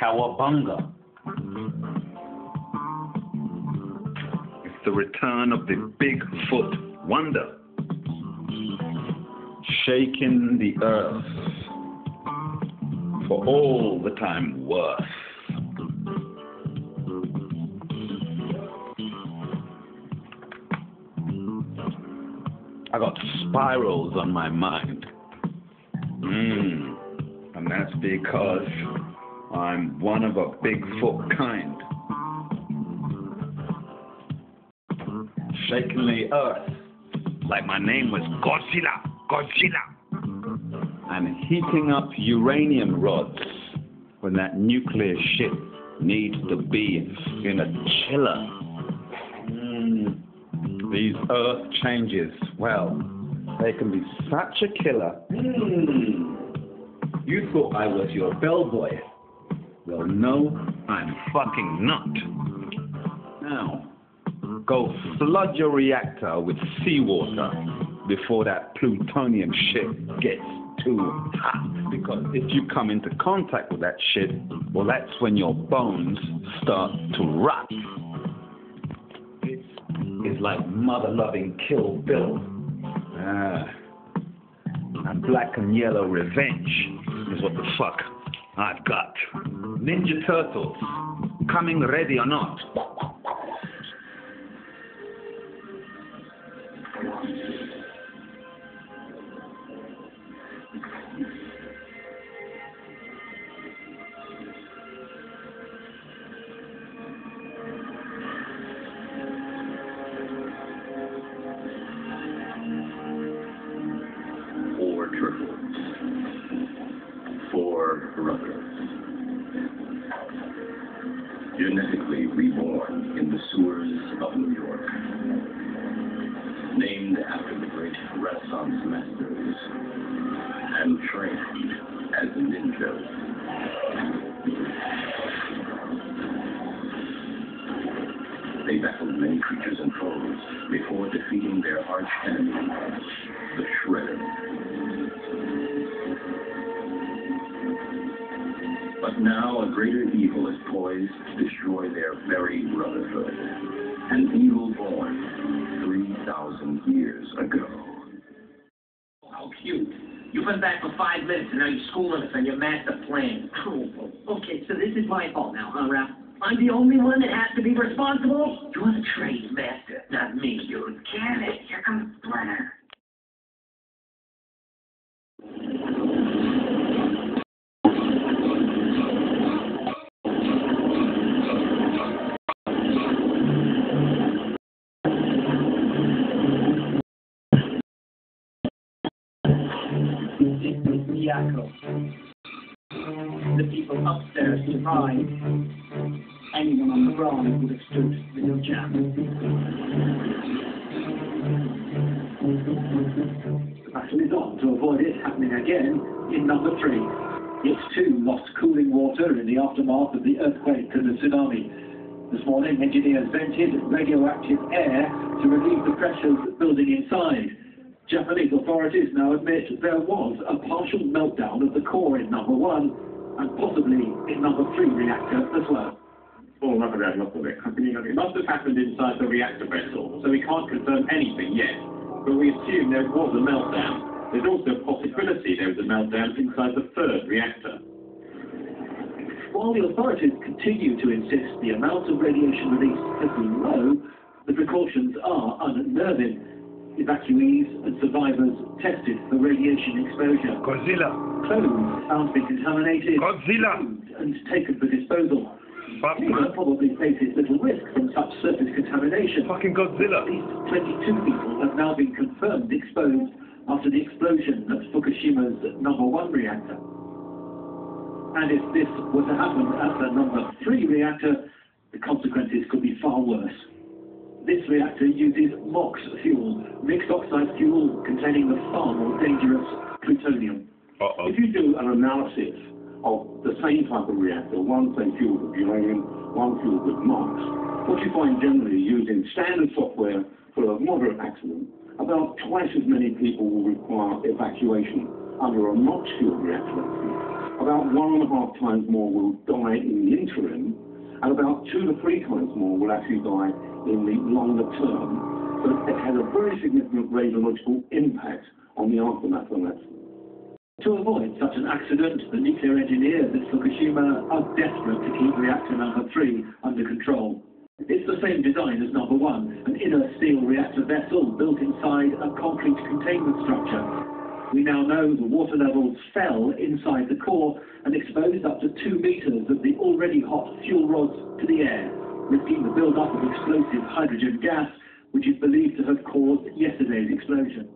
Cowabunga. It's the return of the Bigfoot wonder, shaking the earth for all the time worth. I got spirals on my mind. And that's because I'm one of a Bigfoot kind. Shaking the earth like my name was Godzilla. I'm heating up uranium rods when that nuclear shit needs to be in a chiller. These earth changes, well, they can be such a killer. You thought I was your bellboy. Well, no, I'm fucking not. Now, go flood your reactor with seawater before that plutonium shit gets too hot. Because if you come into contact with that shit, well, that's when your bones start to rot. It's like mother-loving Kill Bill. And black and yellow revenge is what the fuck I've got. Ninja Turtles, coming ready or not. Genetically reborn in the sewers of New York, named after the great Renaissance masters, and trained as ninjas. They battled many creatures and foes before defeating their arch enemy, the Shredder. But now a greater evil is poised to destroy their very brotherhood. An evil born 3,000 years ago. Oh, how cute. You've been back for 5 minutes and now you're schooling us on your master plan. Oh, okay, so this is my fault now, huh, Ralph? I'm the only one that has to be responsible? You're the trade master, not me, dude. Get it. Here comes Splinter. The people upstairs survived. Anyone on the ground would have stood little chance. The battle is on to avoid it happening again in number 3. It too lost cooling water in the aftermath of the earthquake and the tsunami. This morning, engineers vented radioactive air to relieve the pressures building inside. Japanese authorities now admit there was a partial meltdown of the core in number 1 and possibly in number 3 reactor as well. It must have happened inside the reactor vessel, so we can't confirm anything yet. But we assume there was a meltdown. There's also a possibility there was a meltdown inside the 3rd reactor. While the authorities continue to insist the amount of radiation released has been low, the precautions are unnerving. Evacuees and survivors tested for radiation exposure. Godzilla. Clothes found to be contaminated. Godzilla. And taken for disposal. Anyone probably faces little risk from such surface contamination. Fucking Godzilla. At least 22 people have now been confirmed exposed after the explosion at Fukushima's number 1 reactor. And if this were to happen at the number 3 reactor, the consequences could be far worse. This reactor uses MOX fuel, mixed oxide fuel containing the far more dangerous plutonium. If you do an analysis of the same type of reactor, one say fueled with uranium, one fueled with MOX, What you find generally using standard software for a moderate accident, about twice as many people will require evacuation under a not skilled reactor accident. About 1.5 times more will die in the interim, and about 2 to 3 times more will actually die in the longer term. So it has a very significant radiological impact on the aftermath of that. To avoid such an accident, the nuclear engineers at Fukushima are desperate to keep reactor number 3 under control. It's the same design as number 1, an inner steel reactor vessel built inside a concrete containment structure. We now know the water levels fell inside the core and exposed up to 2 meters of the already hot fuel rods to the air, risking the build-up of explosive hydrogen gas, which is believed to have caused yesterday's explosion.